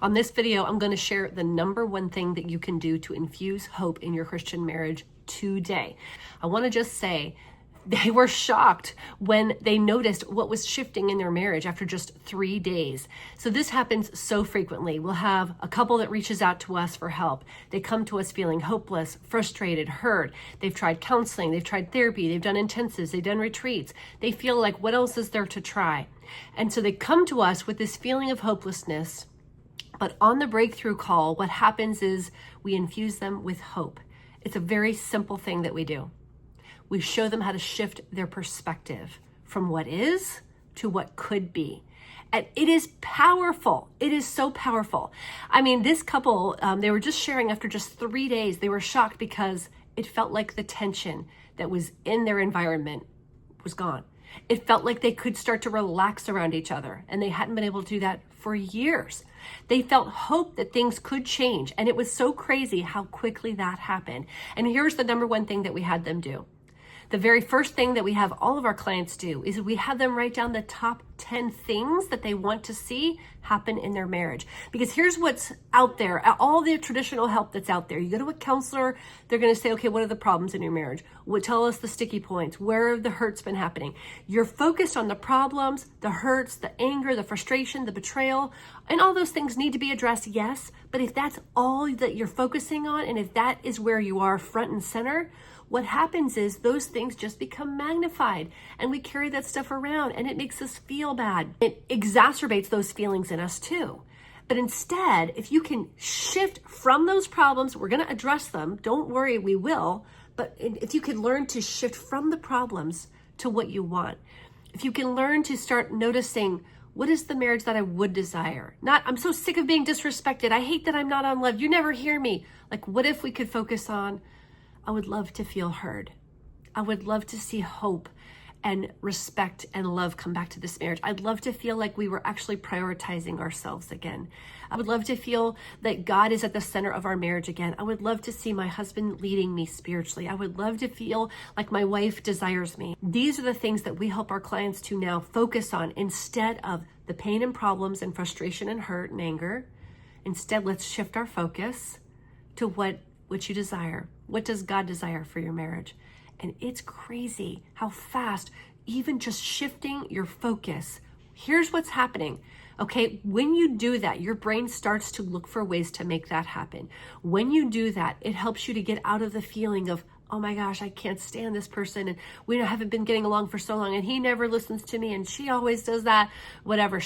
On this video, I'm going to share the number one thing that you can do to infuse hope in your Christian marriage today. I want to just say they were shocked when they noticed what was shifting in their marriage after just 3 days. So this happens so frequently. We'll have a couple that reaches out to us for help. They come to us feeling hopeless, frustrated, hurt. They've tried counseling, they've tried therapy, they've done intensives, they've done retreats. They feel like, what else is there to try? And so they come to us with this feeling of hopelessness. But on the breakthrough call, what happens is we infuse them with hope. It's a very simple thing that we do. We show them how to shift their perspective from what is to what could be. And it is powerful. It is so powerful. I mean, this couple, they were just sharing after just 3 days, they were shocked because it felt like the tension that was in their environment was gone. It felt like they could start to relax around each other, and they hadn't been able to do that for years. They felt hope that things could change, and it was so crazy how quickly that happened. And here's the number one thing that we had them do. The very first thing that we have all of our clients do is we have them write down the top 10 things that they want to see happen in their marriage. Because here's what's out there, all the traditional help that's out there. You go to a counselor, they're going to say, okay, what are the problems in your marriage? Tell us the sticky points. Where have the hurts been happening? You're focused on the problems, the hurts, the anger, the frustration, the betrayal, and all those things need to be addressed, yes. But if that's all that you're focusing on, and if that is where you are front and center, what happens is those things just become magnified, and we carry that stuff around, and it makes us feel bad. It exacerbates those feelings in us too. But instead, if you can shift from those problems, we're going to address them. Don't worry, we will. But if you can learn to shift from the problems to what you want, if you can learn to start noticing, what is the marriage that I would desire? Not, I'm so sick of being disrespected. I hate that I'm not unloved. You never hear me. Like, what if we could focus on, I would love to feel heard. I would love to see hope and respect and love come back to this marriage. I'd love to feel like we were actually prioritizing ourselves again. I would love to feel that God is at the center of our marriage again. I would love to see my husband leading me spiritually. I would love to feel like my wife desires me. These are the things that we help our clients to now focus on instead of the pain and problems and frustration and hurt and anger. Instead, let's shift our focus to what you desire. What does God desire for your marriage? And it's crazy how fast, even just shifting your focus, here's what's happening. Okay, when you do that, your brain starts to look for ways to make that happen. When you do that, it helps you to get out of the feeling of, oh my gosh, I can't stand this person, and we haven't been getting along for so long, and he never listens to me, and she always does that, whatever.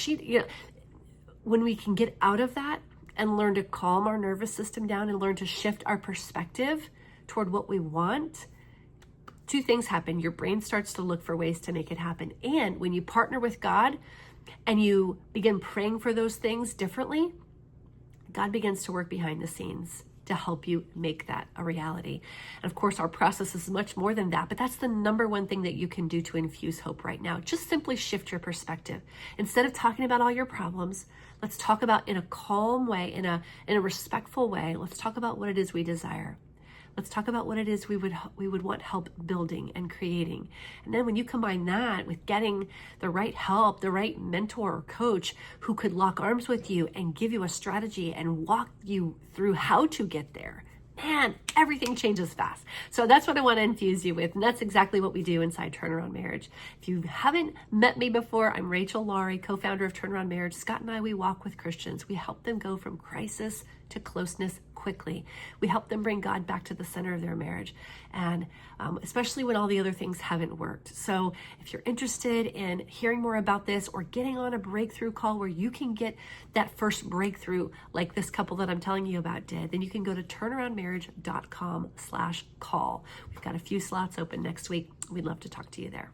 When we can get out of that and learn to calm our nervous system down and learn to shift our perspective toward what we want, two things happen. Your brain starts to look for ways to make it happen. And when you partner with God and you begin praying for those things differently, God begins to work behind the scenes to help you make that a reality. And of course, our process is much more than that, but that's the number one thing that you can do to infuse hope right now. Just simply shift your perspective. Instead of talking about all your problems, let's talk about in a calm way, in a respectful way. Let's talk about what it is we desire. Let's talk about what it is we would want help building and creating. And then when you combine that with getting the right help, the right mentor or coach who could lock arms with you and give you a strategy and walk you through how to get there, man, everything changes fast. So that's what I want to infuse you with. And that's exactly what we do inside Turnaround Marriage. If you haven't met me before, I'm Rachel Laurie, co-founder of Turnaround Marriage. Scott and I, we walk with Christians. We help them go from crisis to closeness quickly. We help them bring God back to the center of their marriage, and especially when all the other things haven't worked. So if you're interested in hearing more about this or getting on a breakthrough call where you can get that first breakthrough like this couple that I'm telling you about did, then you can go to turnaroundmarriage.com/call. We've got a few slots open next week. We'd love to talk to you there.